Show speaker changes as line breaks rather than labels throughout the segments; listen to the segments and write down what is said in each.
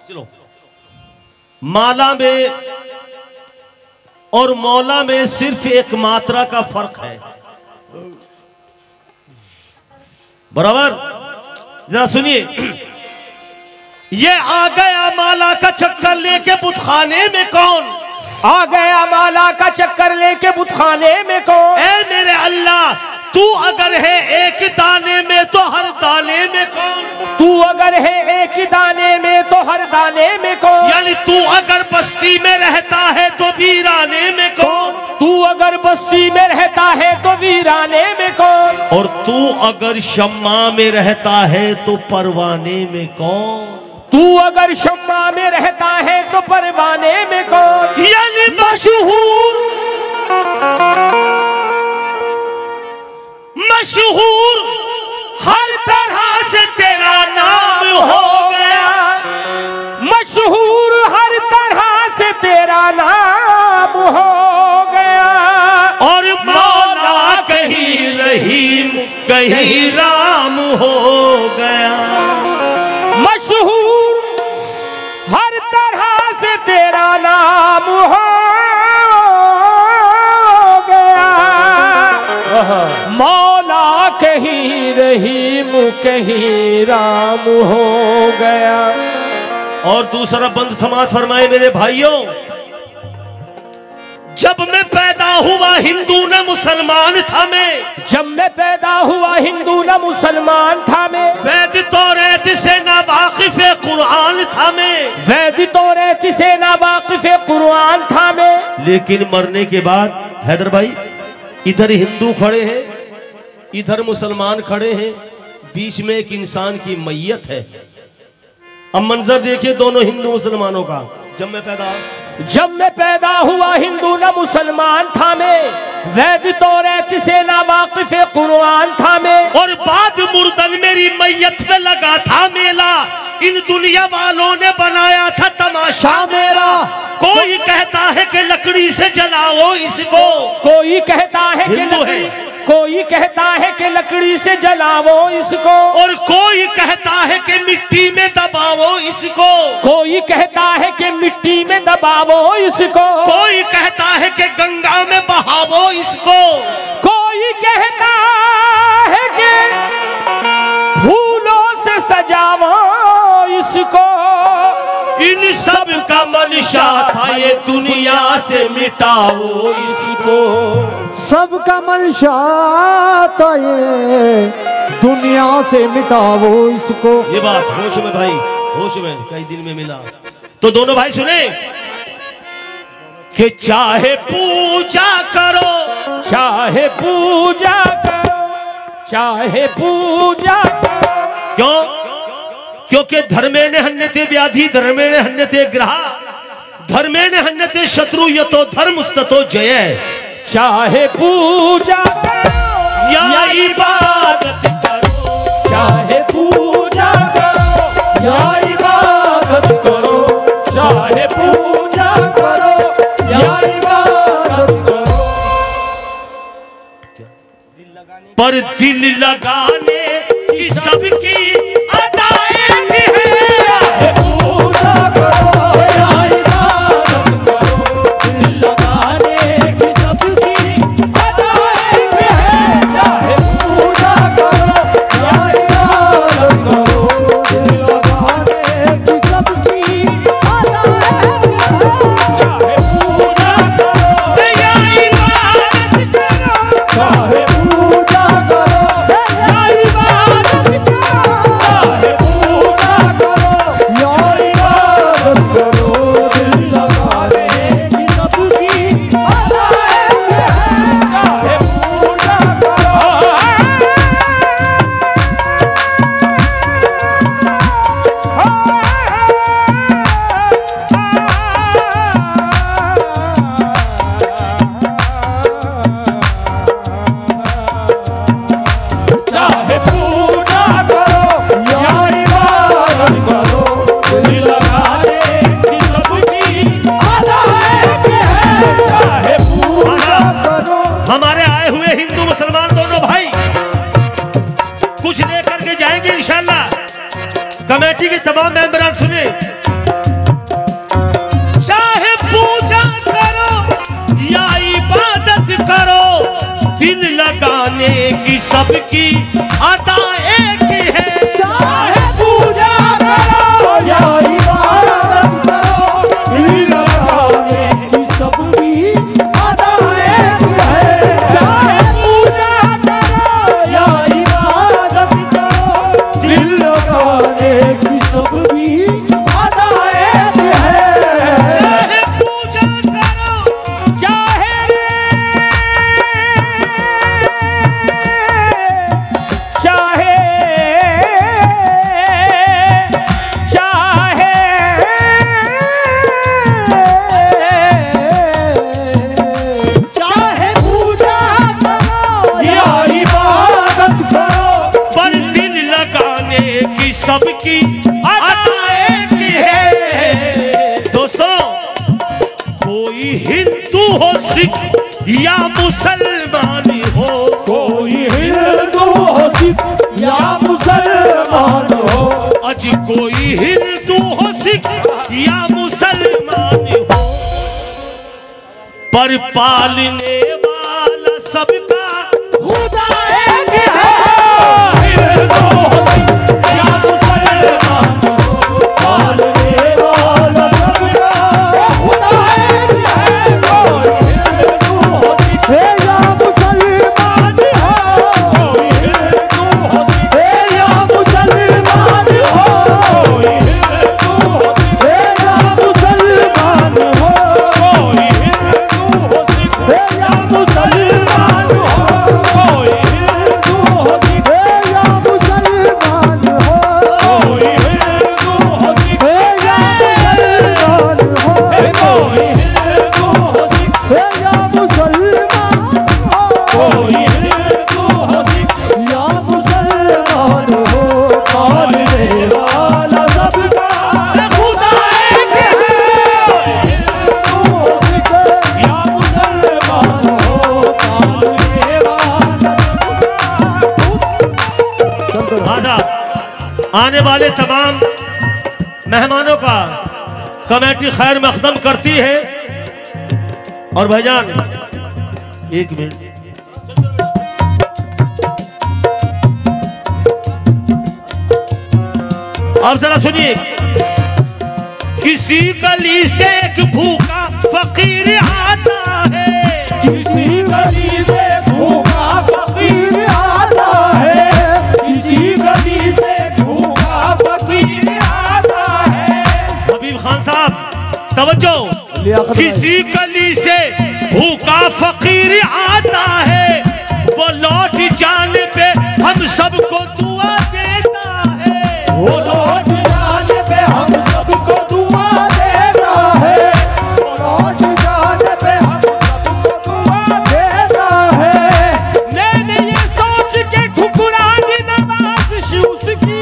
चलो, माला में और मौला में सिर्फ एक मात्रा का फर्क है, बराबर। जरा सुनिए, ये आ गया माला का चक्कर लेके बुतखाने में कौन?
आ गया माला का चक्कर लेके बुतखाने में कौन?
ए मेरे अल्लाह, तू अगर है एक दाने में तो हर दाने में कौन?
तू अगर है एक दाने में तो हर दाने में कौन?
यानी तू अगर बस्ती में रहता है तो वीराने में कौन?
तू अगर बस्ती में रहता है तो वीराने में कौन?
और तू अगर शम्मा में रहता है तो परवाने में कौन?
तू अगर शम्मा में रहता है तो परवाने में कौन?
यानी मशहूर मशहूर हर तरह से तेरा नाम हो गया,
मशहूर हर तरह से तेरा नाम हो गया।
और मौला कहीं रहीम कहीं राम हो गया।
मशहूर हर तरह से तेरा नाम हो गया। मौला कहीं रहीम कहीं राम हो गया।
और दूसरा बंद समाज फरमाए मेरे भाइयों, जब मैं पैदा हुआ हिंदू न मुसलमान था मैं,
जब मैं पैदा हुआ हिंदू न मुसलमान था मैं,
वैद तौरात से ना वाकिफ कुरान था मैं,
वैद तौरात से ना वाकिफ कुरान था मैं।
लेकिन मरने के बाद हैदर भाई, इधर हिंदू खड़े हैं, इधर मुसलमान खड़े हैं, बीच में एक इंसान की मैयत है। अब मंजर देखिए दोनों हिंदू मुसलमानों का।
जब मैं पैदा हुआ हिंदू न मुसलमान था मैं, वैद तौरात से ना वाकिफ कुरान था मैं।
और बाद मुर्दन मेरी मैयत में लगा था मेला, इन दुनिया वालों ने बनाया था तमाशा मेरा। कोई कहता है कि लकड़ी से जलाओ इसको,
कोई कहता है कि कोई कहता है कि लकड़ी से जलाओ इसको,
और कोई कहता है कि मिट्टी में दबाओ इसको,
कोई कहता है कि मिट्टी में दबाओ इसको,
कोई कहता है कि गंगा में बहावो इसको,
कोई कहता है कि फूलों से सजाओ इसको।
इन सब का मंशा था ये दुनिया से मिटाओ इसको,
सबका मंशा था ये दुनिया से मिटाओ इसको।
ये बात होश में भाई, होश में कई दिन में मिला। तो दोनों भाई सुने कि चाहे पूजा करो,
चाहे पूजा करो, चाहे पूजा करो।
क्यों? क्योंकि धर्मेण हन्यते व्याधि धर्मेण हन्यते ग्रह धर्मेण हन्यते शत्रु यतो धर्मस्ततो जय।
चाहे पूजा करो
या इबादत करो,
चाहे पूजा करो या इबादत करो, चाहे पूजा करो या इबादत करो।
पर दिल लगाने की सबकी अदाएं है।
पूजा करो या इबादत करो, दिल लगाने की सबकी अदाएं है। चाहे पूजा करो या इबादत करो, दिल लगाने की सबकी अदाएं है। चाहे पूजा करो
या इबादत करो,
चाहे पूजा करो या इबादत करो, चाहे पूजा करो या इबादत करो, दिल लगाने की सबकी अदाएं है। चाहे पूजा करो। चाहे पूजा करो या इबादत करो, दिल लगाने की सबकी अदाएं है। चाहे पूजा करो।
हमारे आए हुए हिंदू मुसलमान दोनों भाई कुछ लेकर के जाएंगे इंशाल्लाह। कमेटी के तमाम मेंबरान सुने, सबकी अदा एक है।
चाहे पूजा करो या इबादत करो, दिल लगाने की सबकी अदा एक है। चाहे पूजा करो या इबादत करो, दिल लगाने की सबकी अदा एक है।
चाहे पूजा करो
चाहे चाहे चाहे चाहे पूजा करो या इबादत करो,
पर दिल लगाने की सबकी अदा एक है। दोस्तों, कोई हिंदू हो, सिख या मुसलमान हो,
कोई हिंदू हो सिख या मुसलमान हो,
आज कोई हिंदू हो, सिख या मुसलमान हो, पर पालने वाला सबका
खुदा एक है। हिंदू हो सिख या मुसलमान हो, पालने वाला सबका खुदा एक है। कोई हिंदू हो सिख या मुसलमान हो, कोई हिंदू हो सिख या मुसलमान हो, कोई हिंदू हो सिख या मुसलमान हो, कोई हिंदू हो सिख या मुसलमान हो, कोई हिंदू हो सिख या मुसलमान हो, कोई हिंदू हो सिख या मुसलमान हो, कोई हिंदू हो सिख या मुसलमान हो, कोई हिंदू हो सिख या मुसलमान हो, पालने वाला सबका खुदा एक है। हिंदू हो सिख या मुसलमान हो, पालने वाला
आदाब। आने वाले तमाम मेहमानों का कमेटी खैर मकदम करती है। और भाईजान एक मिनट, आप जरा सुनिए। किसी गली से एक भूखा फकीर आता है,
किसी गली से भूखा फकीर आता है, किसी गली से भूखा फकीर आता है।
हबीब खान साहब तवज्जो। किसी गली से भूखा फकीर आता है, वो लौट जाने पे हम सबको दुआ देता है।
वो लौट जाने पे हम सबको दुआ देता है, वो लौट जाने पे हम सबको दुआ देता है। मैंने ये सोच के ठुकरा दी नवाज़िश उसकी,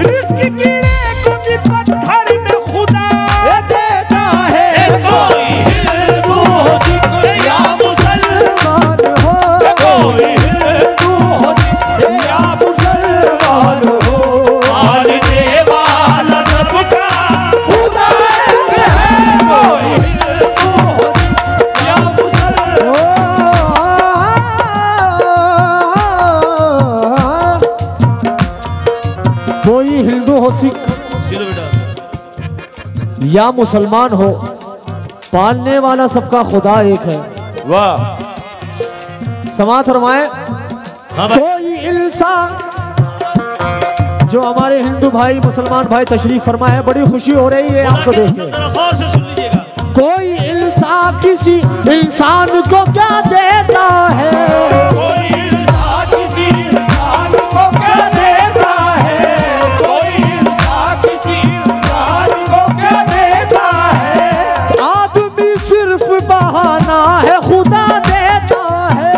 रिस्क गिरे को भी पत्थर में खुदा देता है। कोई हिंदू हो सिख या मुसलमान हो, कोई हिंदू हो सिख या मुसलमान हो, पालने वाला सबका खुदा एक है। कोई हिंदू हो सिख या मुसलमान
कोई हिंदू हो, सिख
सिलो बेटा।
या मुसलमान हो, पालने वाला सबका खुदा एक है।
वाह।
समात फरमाए।
हाँ भाई।
कोई इंसान, जो हमारे हिंदू भाई मुसलमान भाई तशरीफ फरमाए, बड़ी खुशी हो रही है आपको देख के।
जरा गौर से सुन लीजिएगा।
कोई इंसान किसी इंसान को क्या देता है,
कोई इंसान किसी इंसान को क्या देता है, कोई इंसान किसी इंसान को क्या देता है।
आदमी सिर्फ बहाना है, खुदा देता है।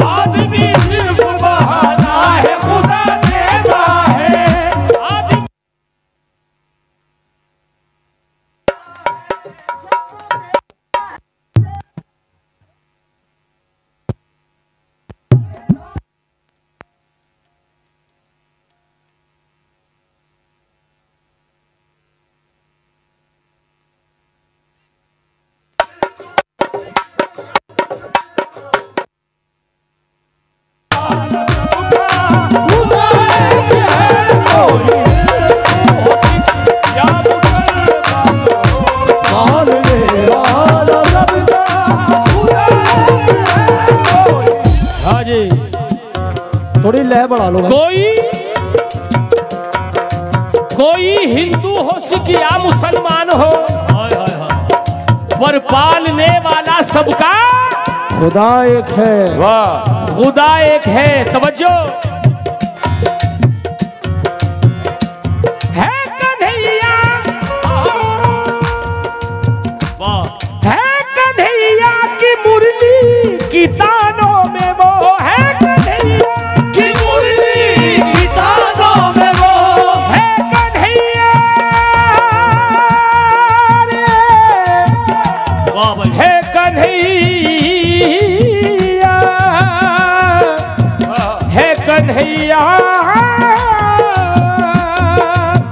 आदमी सिर्फ बहाना है, खुदा देता है। आदमी
लय बढ़ा लो भाई।
कोई हिंदू हो, सिख या मुसलमान हो,
हाय हाय हाय।
पर पालने वाला सबका
खुदा एक है।
वाह, खुदा एक है। तवज्जो है कन्हैया,
वाह,
है कन्हैया की मुरली की तानों में वो है, कन्हैया की मुरली की तानों में वो है, कन्हैया
वाह भाई।
है कन्हैया, है कन्हैया।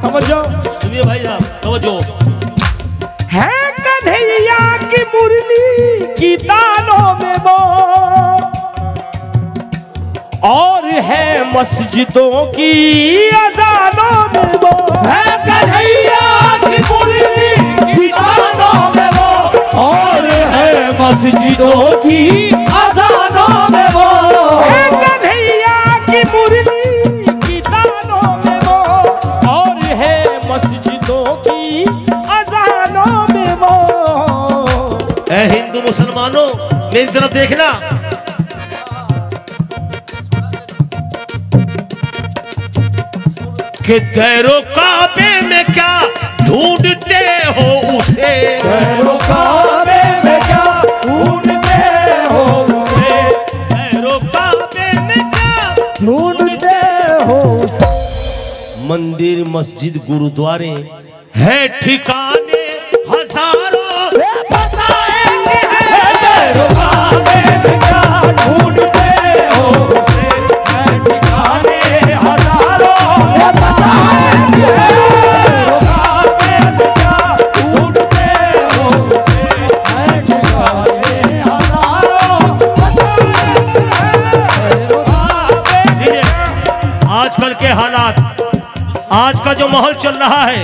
समझो,
सुनिए भाई साहब, तवज्जो।
है कन्हैया की मुरली की तानों में वो, और है मस्जिदों की अजानों में वो है, कन्हैया की मुरली की तानों में वो, और है मस्जिदों की अजानों में वो है, कन्हैया की मुरली की तानों में वो, और है मस्जिदों की अजानों में वो।
ऐ हिंदू मुसलमानों, मेरी तरफ देखना। कि तेरो काबे में क्या ढूंढते हो उसे,
तेरो काबे में क्या ढूंढते हो उसे,
तेरो काबे में क्या
ढूंढते हो।
मंदिर मस्जिद गुरुद्वारे है ठिकाने हजारों बताएंगे हैं।
तेरो काबे में क्या ढूंढते हो उसे, है ठिकाने हजारों बताएंगे। तेरो काबे में क्या ढूंढते हो उसे, है ठिकाने हजारों बताएंगे। तेरो काबे।
आजकल के हालात, आज का जो माहौल चल रहा है,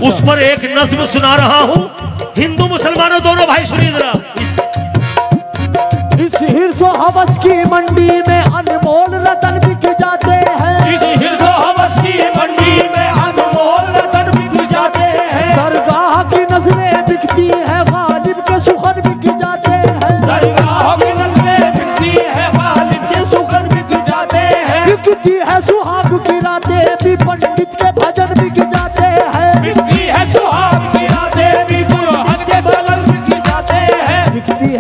उस पर एक नज्म सुना रहा हूँ। हिंदू मुसलमानों दोनों भाई सुनिए जरा।
इस हिर्सो हवस की मंडी में अनमोल रतन बिक जाते हैं।
इस हिर्सो हवस की मंडी में अनमोल रतन बिक जाते हैं।
दरगाह की नजरें बिकती है, गालिब के सुखन बिक जाते हैं।
दरगाह की नजरें बिकती है, गालिब के सुखन बिक जाते हैं।
बिकती है सुहाग की रातें भी, पंडित के भजन बिक जाते हैं।
बिकती है सुहाग की रातें भी, दुल्हन के चलन बिक जाते हैं।
बिकती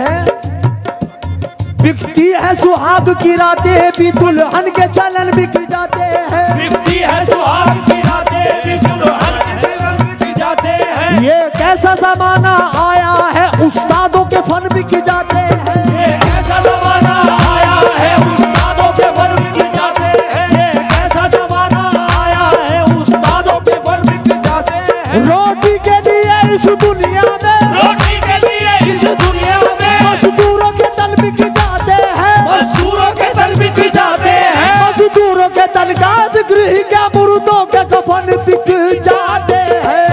है सुहाग की रातें भी, दुल्हन के चलन बिक जाते हैं।
बिकती है सुहाग की रातें भी, दुल्हन के चलन बिक जाते हैं।
ये कैसा जमाना आया है, उस्तादों के फन बिक जाते हैं।
ये कैसा जमाना आया है, उस्तादों के फन बिक जाते हैं। ये कैसा जमाना आया है, उस्तादों के फन बिक जाते हैं।
रोटी के लिए इस दुनिया में,
रोटी के लिए इस दुनिया में
मजदूरों के तन बिक जाते हैं।
मजदूरों के तन बिक जाते हैं।
मजदूरों के तन का गृह के मुर्दों के कफन बिक जाते हैं।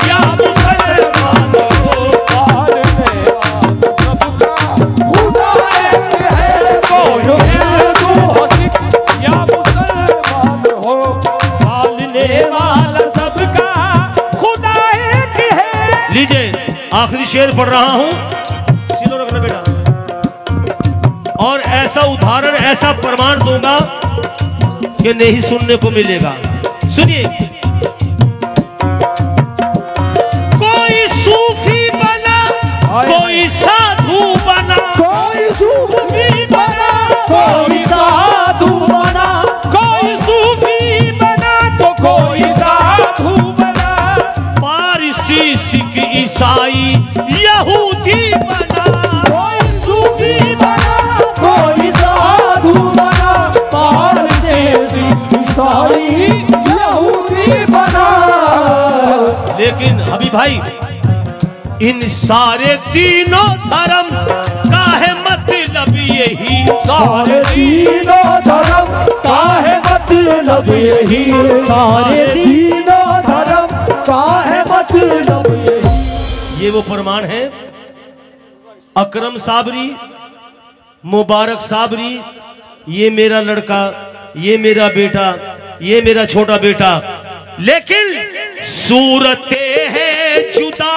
या मुसलमान हो, पालने वाला सबका खुदा एक है। बोलो हिंदू हो, सिख या मुसलमान हो, पालने वाला सबका खुदा एक है।
लीजिए, आखिरी शेर पढ़ रहा हूँ, सीधो रखना बेटा। और ऐसा उदाहरण, ऐसा प्रमाण दूंगा कि नहीं सुनने को मिलेगा। सुनिए। कोई सूफी बना, कोई साधु बना,
कोई सूफी बना,
कोई साधु बना, कोई सूफी बना तो कोई साधु बना,
पारसी सिख ईसाई यहूदी बना,
कोई सूफी बना, कोई साधु बना, बाहर से सिख ईसाई यहूदी बना।
लेकिन अभी भाई, इन सारे तीनों धर्म का है मतलब यही,
सारे तीनों धर्म का है मतलब यही, सारे तीनों धर्म का है मतलब यही।
ये वो प्रमाण है। अकरम साबरी मुबारक साबरी, ये मेरा लड़का, ये मेरा बेटा, ये मेरा छोटा बेटा, लेकिन सूरतें हैं जुदा